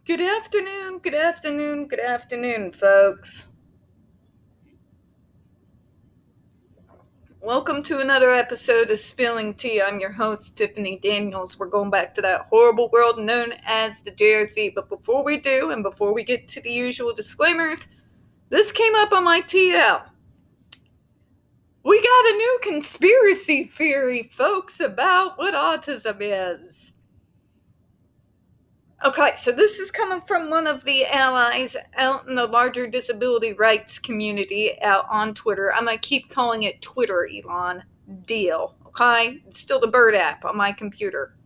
Good afternoon, folks. Welcome to another episode of Spilling Tea. I'm your host, Tiffany Daniels. We're going back to that horrible world known as the JRC. But before we do, and before we get to the usual disclaimers, this came up on my TL. We got a new conspiracy theory, folks, about what autism is. Okay, so this is coming from one of the allies out in the larger disability rights community out on Twitter. I'm going to keep calling it Twitter, Elon. Deal. Okay? It's still the Bird app on my computer.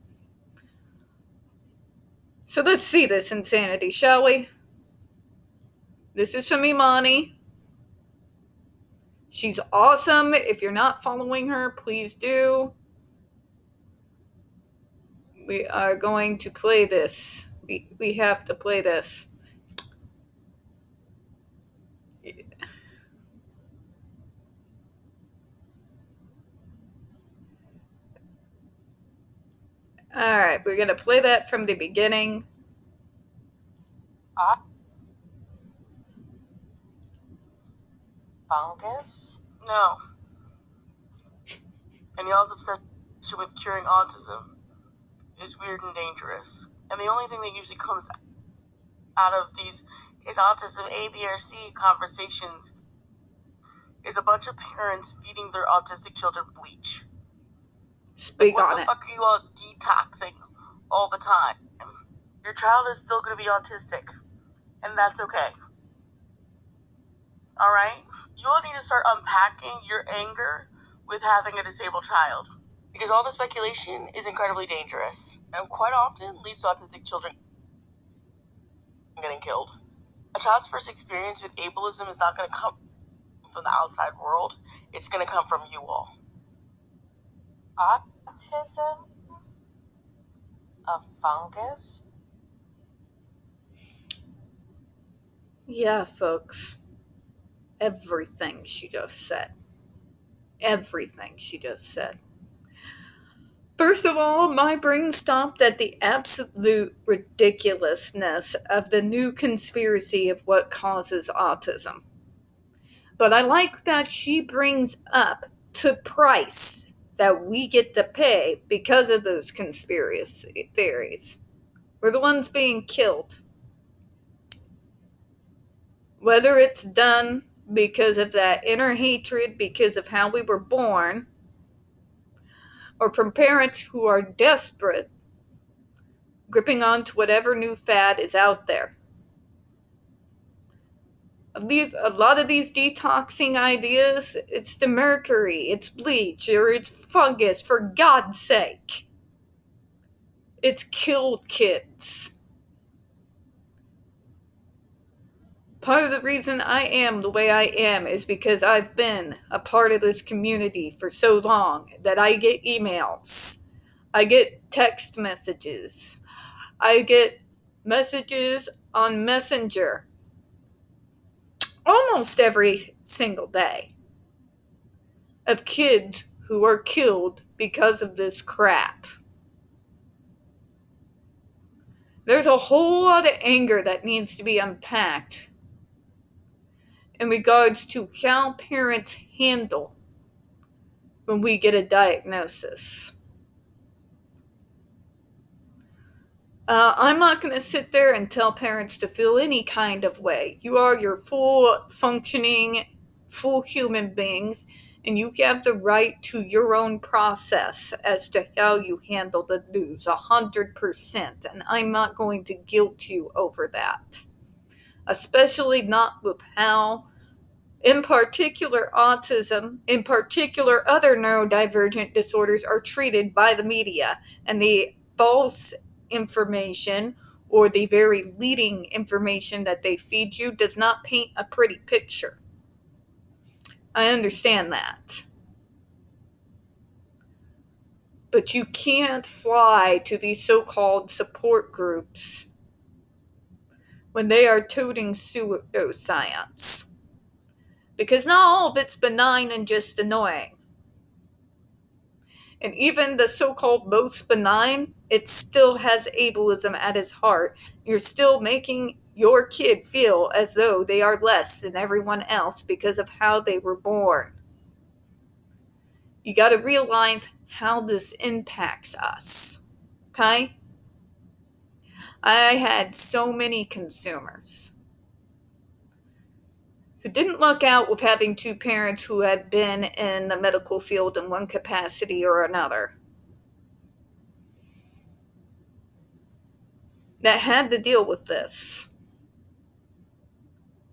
So let's see this insanity, shall we? This is from Imani. She's awesome. If you're not following her, please do. We are going to play this. We have to play this. Alright, we're going to play that from the beginning. Fungus? No. And y'all's obsession with curing autism is weird and dangerous. And the only thing that usually comes out of these is autism ABRC conversations is a bunch of parents feeding their autistic children bleach. Speak on it. What the fuck are you all detoxing all the time? Your child is still going to be autistic, and that's okay. Alright? You all need to start unpacking your anger with having a disabled child. Because all the speculation is incredibly dangerous, and quite often leads to autistic children getting killed. A child's first experience with ableism is not going to come from the outside world. It's going to come from you all. Autism? A fungus? Yeah, folks. Everything she just said. First of all, my brain stopped at the absolute ridiculousness of the new conspiracy of what causes autism. But I like that she brings up the price that we get to pay because of those conspiracy theories. We're the ones being killed. Whether it's done because of that inner hatred, because of how we were born, or from parents who are desperate, gripping onto whatever new fad is out there. A lot of these detoxing ideas, it's the mercury, it's bleach, or it's fungus, for God's sake. It's killed kids. Part of the reason I am the way I am is because I've been a part of this community for so long that I get emails, I get text messages, I get messages on Messenger almost every single day of kids who are killed because of this crap. There's a whole lot of anger that needs to be unpacked in regards to how parents handle when we get a diagnosis. I'm not going to sit there and tell parents to feel any kind of way. You are your full functioning, full human beings, and you have the right to your own process as to how you handle the news, 100%. And I'm not going to guilt you over that. Especially not with how, in particular, autism, in particular, other neurodivergent disorders are treated by the media, and the false information or the very leading information that they feed you does not paint a pretty picture. I understand that. But you can't fly to these so-called support groups when they are toting pseudoscience. Because not all of it's benign and just annoying. And even the so-called most benign, it still has ableism at its heart. You're still making your kid feel as though they are less than everyone else because of how they were born. You got to realize how this impacts us. Okay? I had so many consumers who didn't luck out with having two parents who had been in the medical field in one capacity or another, that had to deal with this.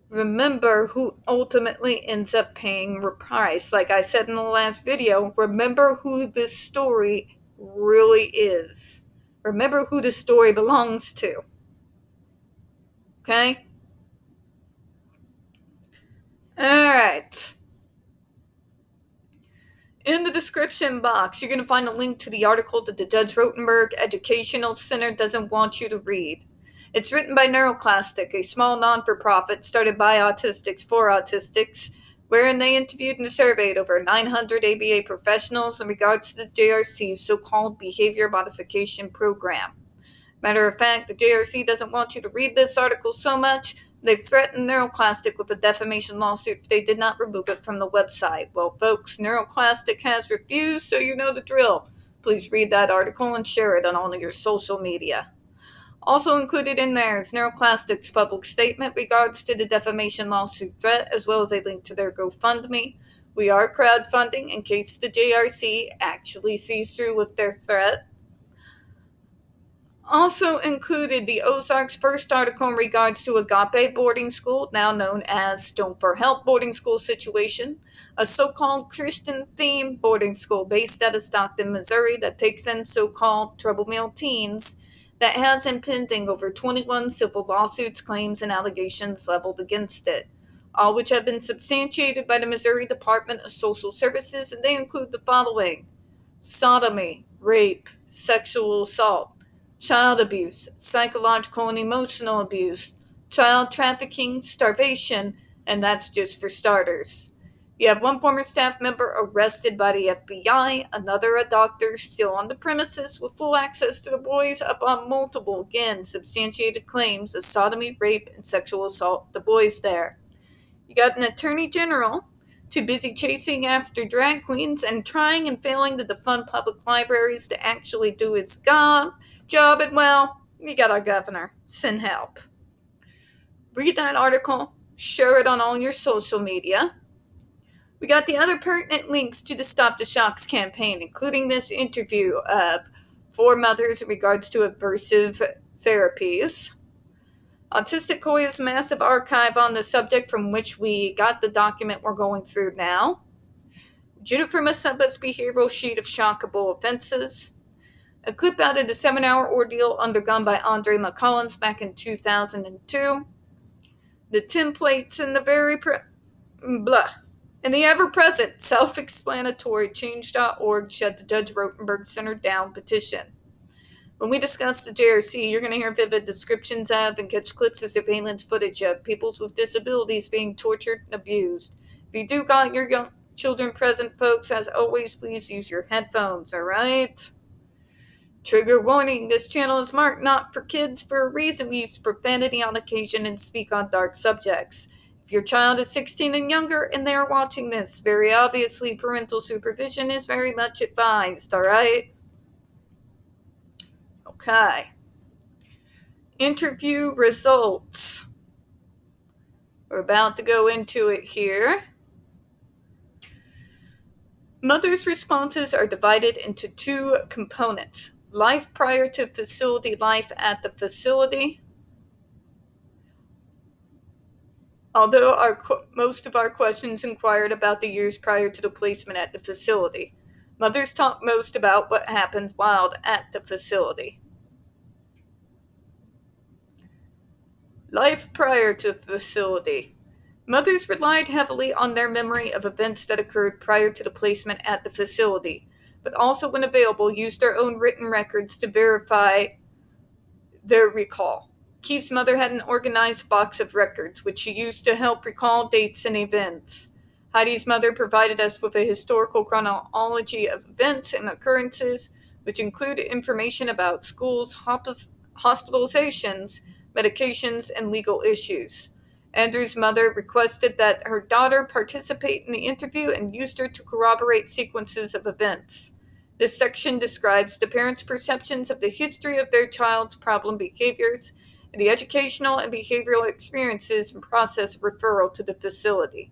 Remember who ultimately ends up paying the price. Like I said in the last video, remember who this story really is. Remember who the story belongs to. Okay? Alright. In the description box, you're going to find a link to the article that the Judge Rotenberg Educational Center doesn't want you to read. It's written by NeuroClastic, a small non-for-profit started by autistics for autistics, wherein they interviewed and surveyed over 900 ABA professionals in regards to the JRC's so-called behavior modification program. Matter of fact, the JRC doesn't want you to read this article so much, they've threatened NeuroClastic with a defamation lawsuit if they did not remove it from the website. Well, folks, NeuroClastic has refused, so you know the drill. Please read that article and share it on all of your social media. Also included in there is NeuroClastic's public statement regards to the defamation lawsuit threat, as well as a link to their GoFundMe. We are crowdfunding in case the JRC actually sees through with their threat. Also included the Ozarks' first article in regards to Agape boarding school, now known as Stone for Help boarding school situation, a so-called Christian-themed boarding school based out of Stockton, Missouri that takes in so-called trouble meal teens that has impending over 21 civil lawsuits, claims, and allegations leveled against it, all which have been substantiated by the Missouri Department of Social Services, and they include the following: sodomy, rape, sexual assault, child abuse, psychological and emotional abuse, child trafficking, starvation, and that's just for starters. You have one former staff member arrested by the FBI, another a doctor still on the premises with full access to the boys up on multiple, again, substantiated claims of sodomy, rape, and sexual assault of the boys there. You got an attorney general too busy chasing after drag queens and trying and failing to defund public libraries to actually do its job, and well, you got our governor. Send help. Read that article, share it on all your social media. We got the other pertinent links to the Stop the Shocks campaign, including this interview of 4 mothers in regards to aversive therapies. Autistic Hoya's massive archive on the subject, from which we got the document we're going through now. Jennifer Masaba's behavioral sheet of shockable offenses. A clip out of the 7-hour ordeal undergone by Andre McCollins back in 2002. The templates and the ever-present, self-explanatory Change.org shut the Judge Rotenberg Center down petition. When we discuss the JRC, you're going to hear vivid descriptions of and catch clips of surveillance footage of people with disabilities being tortured and abused. If you do got your young children present, folks, as always, please use your headphones, alright? Trigger warning, this channel is marked not for kids for a reason. We use profanity on occasion and speak on dark subjects. If your child is 16 and younger and they are watching this, very obviously parental supervision is very much advised, alright? Okay. Interview results. We're about to go into it here. Mothers' responses are divided into 2 components: life prior to facility, life at the facility. Although most of our questions inquired about the years prior to the placement at the facility, mothers talk most about what happened while at the facility. Life prior to facility. Mothers relied heavily on their memory of events that occurred prior to the placement at the facility, but also, when available, used their own written records to verify their recall. Keith's mother had an organized box of records, which she used to help recall dates and events. Heidi's mother provided us with a historical chronology of events and occurrences, which include information about schools, hospitalizations, medications, and legal issues. Andrew's mother requested that her daughter participate in the interview and used her to corroborate sequences of events. This section describes the parents' perceptions of the history of their child's problem behaviors and the educational and behavioral experiences and process of referral to the facility.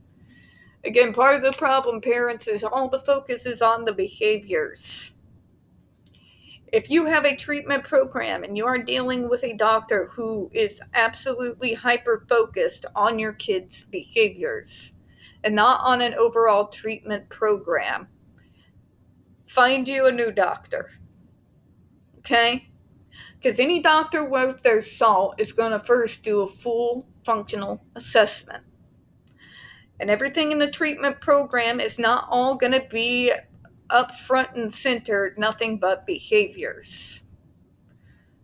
Again, part of the problem, parents, is all the focus is on the behaviors. If you have a treatment program and you are dealing with a doctor who is absolutely hyper-focused on your kid's behaviors and not on an overall treatment program, find you a new doctor. Okay? Because any doctor worth their salt is going to first do a full functional assessment. And everything in the treatment program is not all going to be up front and center, nothing but behaviors.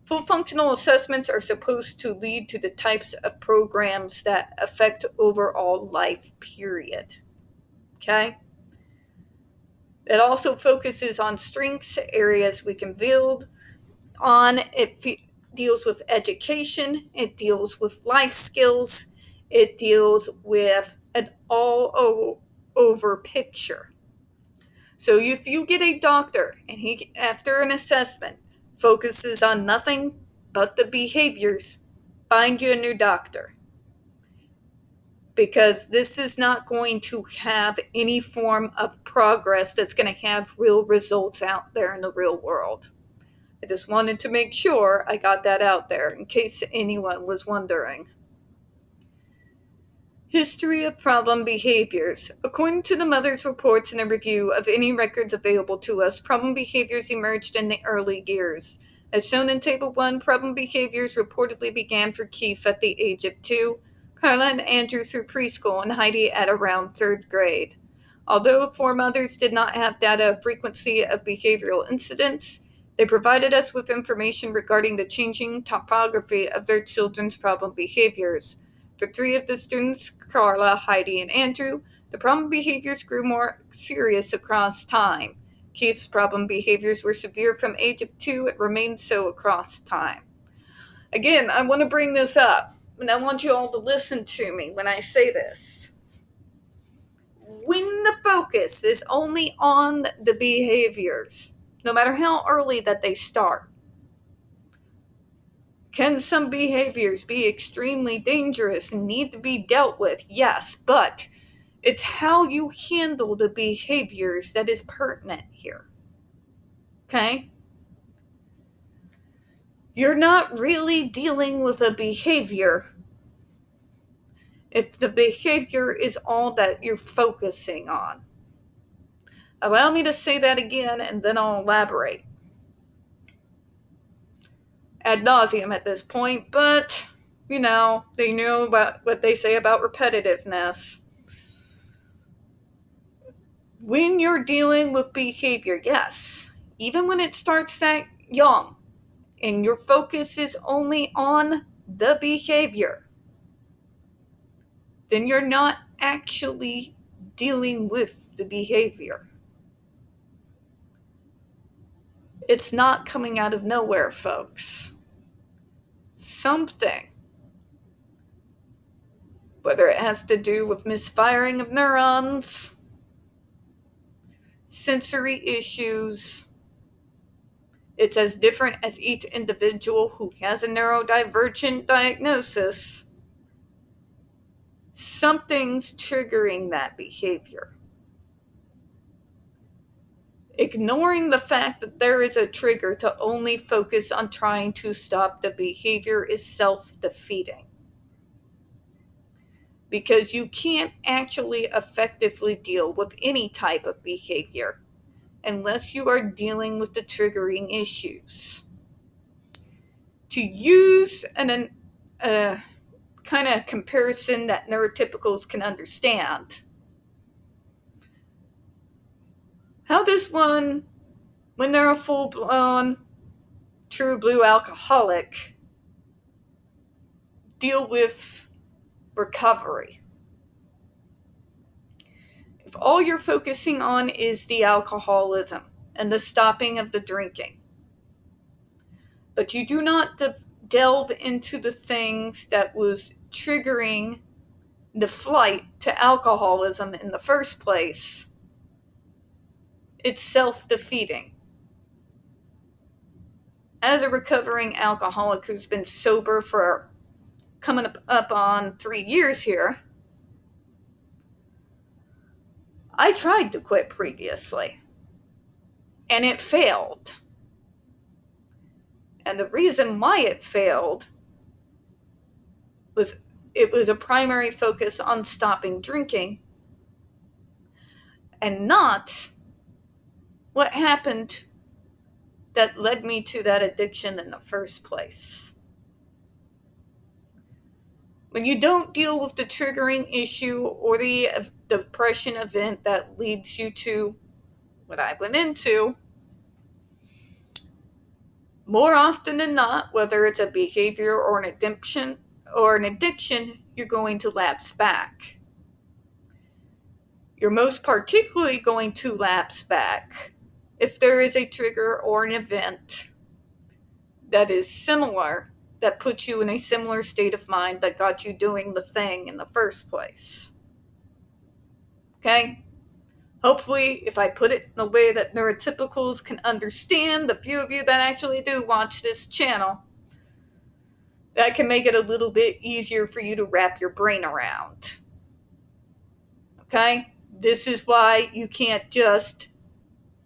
Full functional assessments are supposed to lead to the types of programs that affect overall life, period. Okay? It also focuses on strengths, areas we can build on. It deals with education. It deals with life skills. It deals with an all-over picture. So if you get a doctor and he, after an assessment, focuses on nothing but the behaviors, find you a new doctor. Because this is not going to have any form of progress that's going to have real results out there in the real world. I just wanted to make sure I got that out there in case anyone was wondering. History of problem behaviors. According to the mother's reports and a review of any records available to us, problem behaviors emerged in the early years. As shown in Table 1, problem behaviors reportedly began for Keith at the age of 2, Carla and Andrew through preschool, and Heidi at around 3rd grade. Although 4 mothers did not have data of frequency of behavioral incidents, they provided us with information regarding the changing topography of their children's problem behaviors. For 3 of the students, Carla, Heidi, and Andrew, the problem behaviors grew more serious across time. Keith's problem behaviors were severe from age of 2 and remained so across time. Again, I want to bring this up, and I want you all to listen to me when I say this. When the focus is only on the behaviors, no matter how early that they start, can some behaviors be extremely dangerous and need to be dealt with? Yes, but it's how you handle the behaviors that is pertinent here. Okay? You're not really dealing with a behavior if the behavior is all that you're focusing on. Allow me to say that again and then I'll elaborate. Ad nauseum at this point, but, they know about what they say about repetitiveness. When you're dealing with behavior, yes, even when it starts that young, and your focus is only on the behavior, then you're not actually dealing with the behavior. It's not coming out of nowhere, folks. Something, whether it has to do with misfiring of neurons, sensory issues, it's as different as each individual who has a neurodivergent diagnosis. Something's triggering that behavior. Ignoring the fact that there is a trigger to only focus on trying to stop the behavior is self-defeating. Because you can't actually effectively deal with any type of behavior unless you are dealing with the triggering issues. To use a kind of comparison that neurotypicals can understand, how does one, when they're a full-blown, true blue alcoholic, deal with recovery? If all you're focusing on is the alcoholism and the stopping of the drinking, but you do not delve into the things that was triggering the flight to alcoholism in the first place, it's self-defeating. As a recovering alcoholic who's been sober for coming up on 3 years here, I tried to quit previously, and it failed. And the reason why it failed was it was a primary focus on stopping drinking and not what happened that led me to that addiction in the first place. When you don't deal with the triggering issue or the depression event that leads you to what I went into, more often than not, whether it's a behavior or an addiction, you're going to lapse back. You're most particularly going to lapse back if there is a trigger or an event that is similar, that puts you in a similar state of mind that got you doing the thing in the first place. Okay? Hopefully, if I put it in a way that neurotypicals can understand, the few of you that actually do watch this channel, that can make it a little bit easier for you to wrap your brain around. Okay? This is why you can't just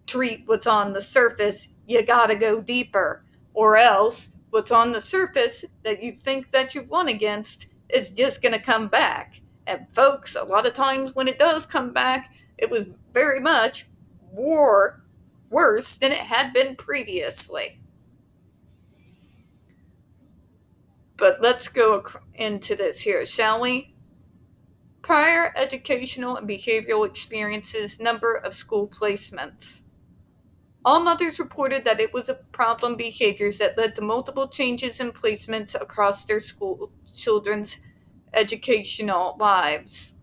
treat what's on the surface. You gotta go deeper, or else what's on the surface that you think that you've won against is just gonna come back. And folks, a lot of times when it does come back, it was very much worse than it had been previously. But let's go into this here, shall we? Prior educational and behavioral experiences, number of school placements. All mothers reported that it was a problem behaviors that led to multiple changes in placements across their school children's educational lives.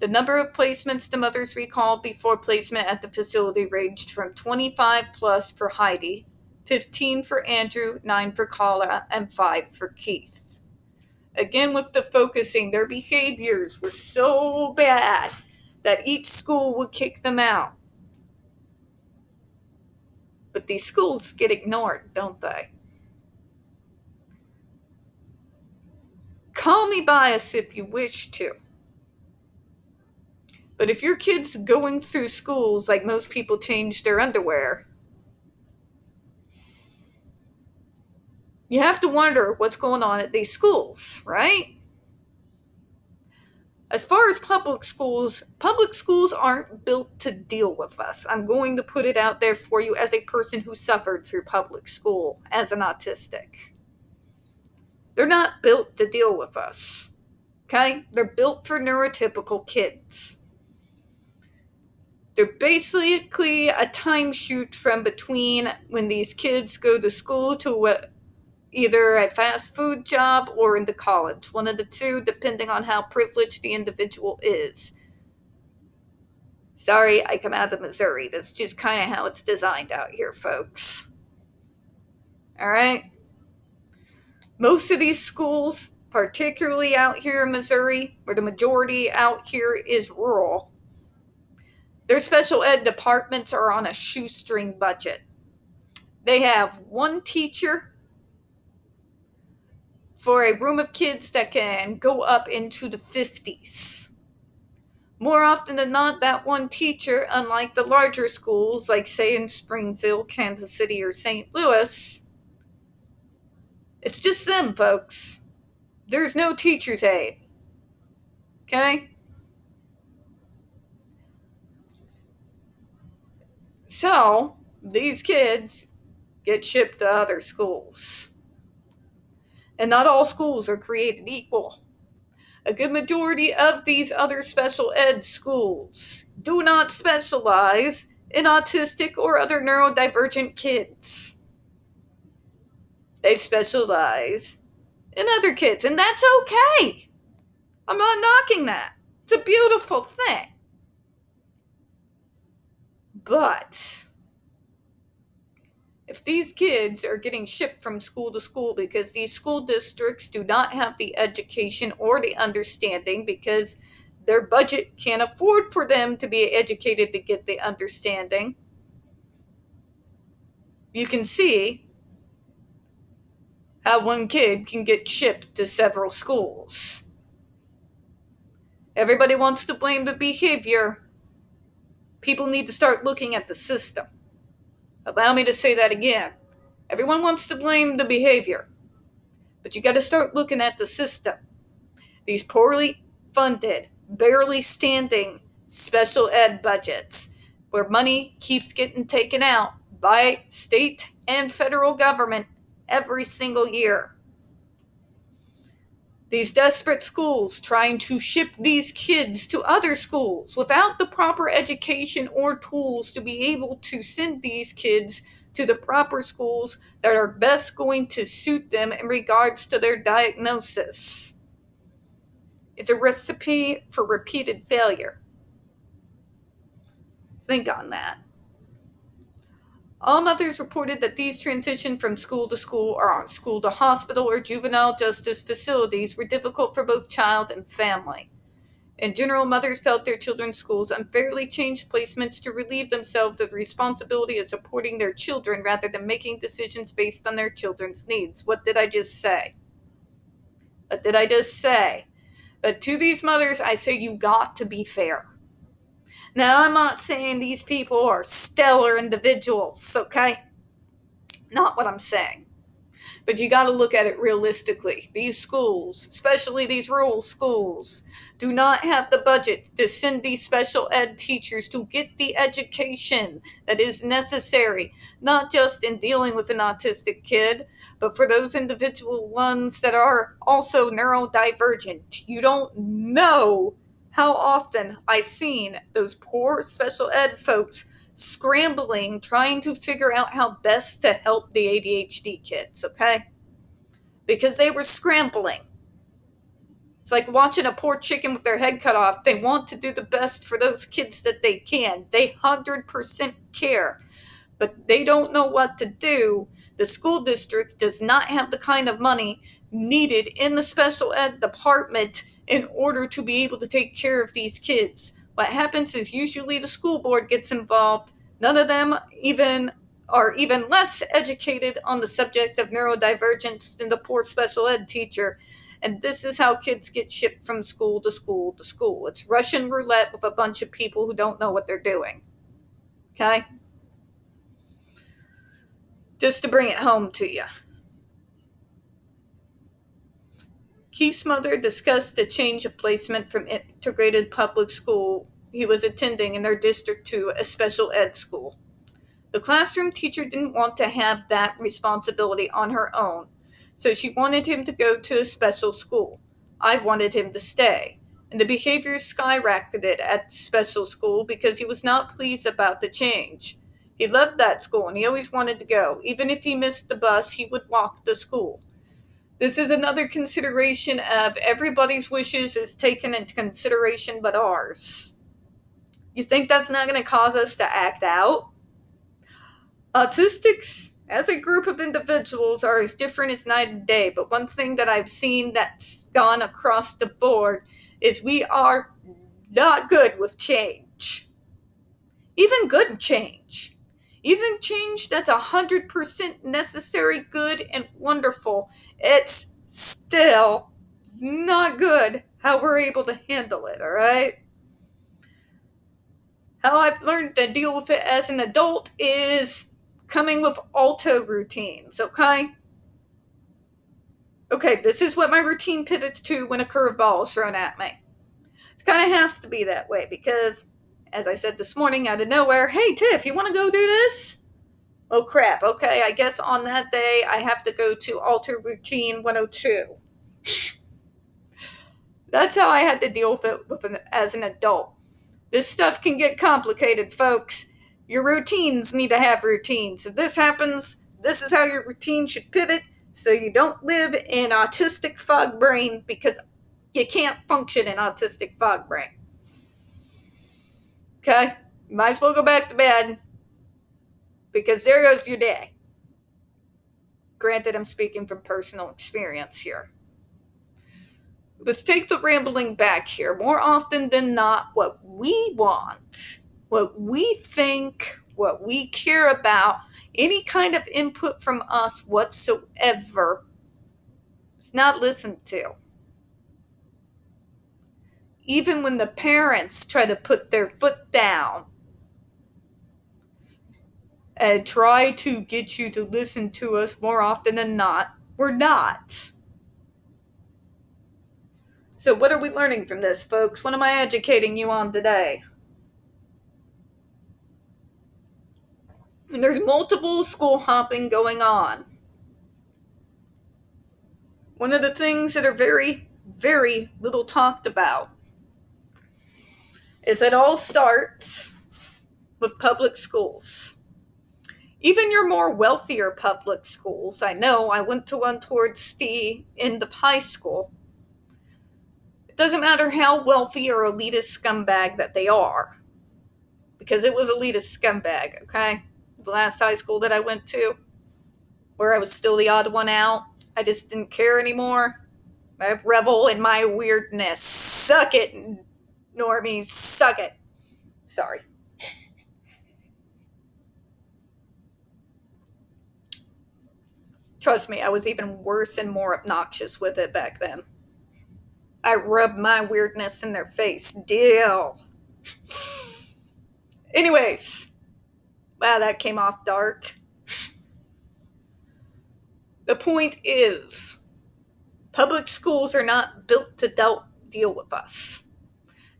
The number of placements the mothers recalled before placement at the facility ranged from 25 plus for Heidi, 15 for Andrew, 9 for Carla, and 5 for Keith. Again, with the focusing, their behaviors were so bad that each school would kick them out. But these schools get ignored, don't they? Call me biased if you wish to. But if your kid's going through schools like most people change their underwear, you have to wonder what's going on at these schools, right? As far as public schools aren't built to deal with us. I'm going to put it out there for you as a person who suffered through public school as an autistic. They're not built to deal with us, okay? They're built for neurotypical kids. They're basically a time shoot from between when these kids go to school to either a fast food job or into college. One of the two, depending on how privileged the individual is. Sorry, I come out of Missouri. That's just kind of how it's designed out here, folks. All right? Most of these schools, particularly out here in Missouri, where the majority out here is rural, their special ed departments are on a shoestring budget. They have one teacher for a room of kids that can go up into the 50s. More often than not, that one teacher, unlike the larger schools, like say in Springfield, Kansas City, or St. Louis, it's just them, folks. There's no teacher's aide. Okay? So, these kids get shipped to other schools. And not all schools are created equal. A good majority of these other special ed schools do not specialize in autistic or other neurodivergent kids. They specialize in other kids, and that's okay. I'm not knocking that. It's a beautiful thing. But if these kids are getting shipped from school to school because these school districts do not have the education or the understanding, because their budget can't afford for them to be educated to get the understanding, you can see how one kid can get shipped to several schools. Everybody wants to blame the behavior. People need to start looking at the system. Allow me to say that again. Everyone wants to blame the behavior, but you got to start looking at the system. These poorly funded, barely standing special ed budgets, where money keeps getting taken out by state and federal government every single year. These desperate schools trying to ship these kids to other schools without the proper education or tools to be able to send these kids to the proper schools that are best going to suit them in regards to their diagnosis. It's a recipe for repeated failure. Think on that. All mothers reported that these transitions from school to school or school to hospital or juvenile justice facilities were difficult for both child and family. In general, mothers felt their children's schools unfairly changed placements to relieve themselves of the responsibility of supporting their children rather than making decisions based on their children's needs. What did I just say? What did I just say? But to these mothers, I say you got to be fair. Now, I'm not saying these people are stellar individuals, okay? Not what I'm saying. But you got to look at it realistically. These schools, especially these rural schools, do not have the budget to send these special ed teachers to get the education that is necessary, not just in dealing with an autistic kid, but for those individual ones that are also neurodivergent. You don't know how often I've seen those poor special ed folks scrambling, trying to figure out how best to help the ADHD kids, okay? Because they were scrambling. It's like watching a poor chicken with their head cut off. They want to do the best for those kids that they can. They 100% care, but they don't know what to do. The school district does not have the kind of money needed in the special ed department in order to be able to take care of these kids. What happens is usually the school board gets involved. None of them are even less educated on the subject of neurodivergence than the poor special ed teacher. And this is how kids get shipped from school to school to school. It's Russian roulette with a bunch of people who don't know what they're doing. Okay? Just to bring it home to you. Keith's mother discussed the change of placement from integrated public school he was attending in their district to a special ed school. The classroom teacher didn't want to have that responsibility on her own, so she wanted him to go to a special school. I wanted him to stay, and the behavior skyrocketed at the special school because he was not pleased about the change. He loved that school and he always wanted to go. Even if he missed the bus, he would walk to school. This is another consideration of everybody's wishes is taken into consideration but ours. You think that's not going to cause us to act out? Autistics, as a group of individuals, are as different as night and day, but one thing that I've seen that's gone across the board is we are not good with change. Even good change. Even change that's 100% necessary, good, and wonderful, it's still not good how we're able to handle it, all right? How I've learned to deal with it as an adult is coming with auto routines, okay? Okay, this is what my routine pivots to when a curveball is thrown at me. It kind of has to be that way because, as I said this morning out of nowhere, hey, Tiff, you want to go do this? Oh, crap. Okay, I guess on that day, I have to go to Alter Routine 102. That's how I had to deal with it as an adult. This stuff can get complicated, folks. Your routines need to have routines. If this happens, this is how your routine should pivot so you don't live in autistic fog brain because you can't function in autistic fog brain. Okay? You might as well go back to bed, because there goes your day. Granted, I'm speaking from personal experience here. Let's take the rambling back here. More often than not, what we want, what we think, what we care about, any kind of input from us whatsoever is not listened to. Even when the parents try to put their foot down and try to get you to listen to us, more often than not, we're not. So what are we learning from this, folks? What am I educating you on today? And there's multiple school hopping going on. One of the things that are very, very little talked about is it all starts with public schools. Even your more wealthier public schools. I know I went to one towards the end of high school. It doesn't matter how wealthy or elitist scumbag that they are, because it was elitist scumbag, okay? The last high school that I went to, where I was still the odd one out, I just didn't care anymore. I revel in my weirdness. Suck it, normies, suck it. Sorry. Trust me, I was even worse and more obnoxious with it back then. I rubbed my weirdness in their face. Deal. Anyways, wow, that came off dark. The point is, public schools are not built to deal with us.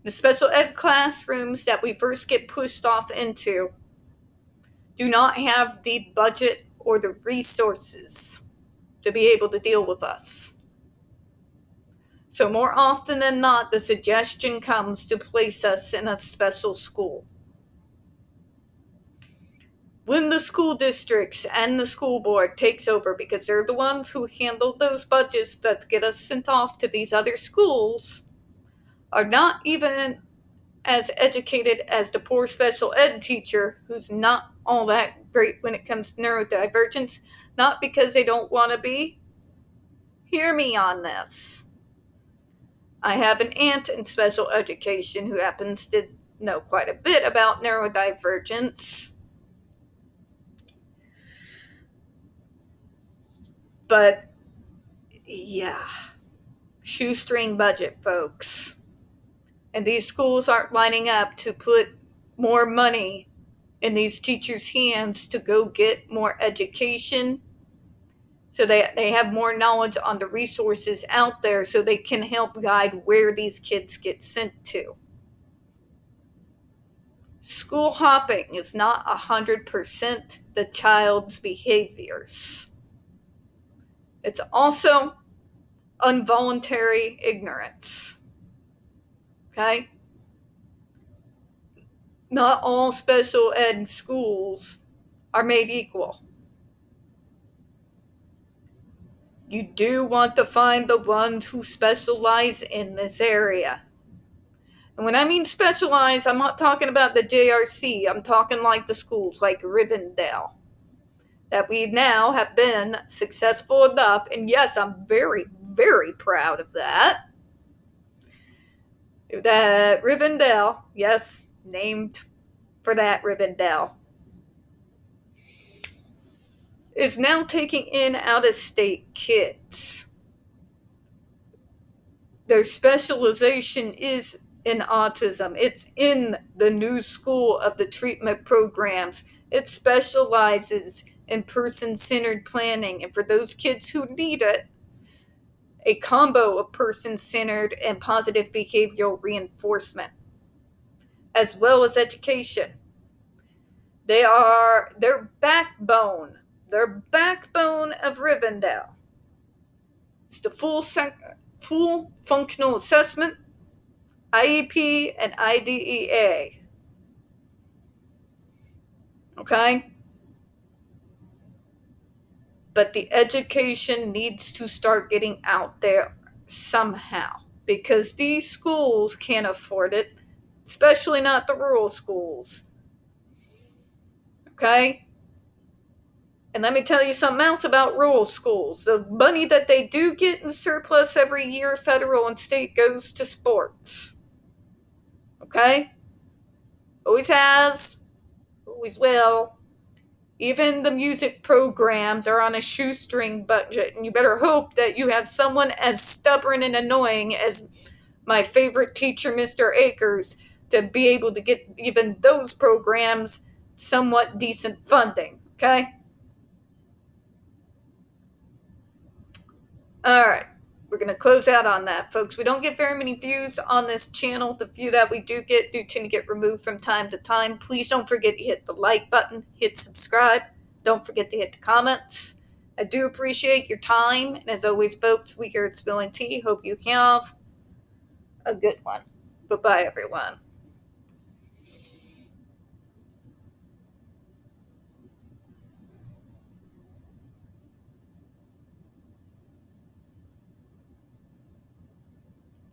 The special ed classrooms that we first get pushed off into do not have the budget or the resources to be able to deal with us. So more often than not, the suggestion comes to place us in a special school. When the school districts and the school board takes over, because they're the ones who handle those budgets that get us sent off to these other schools, are not even as educated as the poor special ed teacher who's not all that great when it comes to neurodivergence, not because they don't want to be. Hear me on this. I have an aunt in special education who happens to know quite a bit about neurodivergence. But, yeah, shoestring budget, folks. And these schools aren't lining up to put more money in these teachers' hands to go get more education, so they have more knowledge on the resources out there so they can help guide where these kids get sent to. School hopping is not 100% the child's behaviors. It's also involuntary ignorance. Okay? Not all special ed schools are made equal. You do want to find the ones who specialize in this area. And when I mean specialize, I'm not talking about the JRC. I'm talking like the schools like Rivendell, that we now have been successful enough, and yes, I'm very, very proud of that. That Rivendell, yes, named for that Rivendell, is now taking in out-of-state kids. Their specialization is in autism. It's in the new school of the treatment programs. It specializes in person-centered planning, and for those kids who need it, a combo of person-centered and positive behavioral reinforcement, as well as education. They are their backbone of Rivendell. It's the full functional assessment, IEP, and IDEA. Okay? But the education needs to start getting out there somehow, because these schools can't afford it, especially not the rural schools. Okay? And let me tell you something else about rural schools. The money that they do get in surplus every year, federal and state, goes to sports. Okay? Always has, always will. Even the music programs are on a shoestring budget, and you better hope that you have someone as stubborn and annoying as my favorite teacher, Mr. Akers, to be able to get even those programs somewhat decent funding. Okay? All right. We're going to close out on that, folks. We don't get very many views on this channel. The few that we do get do tend to get removed from time to time. Please don't forget to hit the like button, hit subscribe. Don't forget to hit the comments. I do appreciate your time. And as always, folks, we here at Spilling Tea hope you have a good one. Bye-bye, everyone.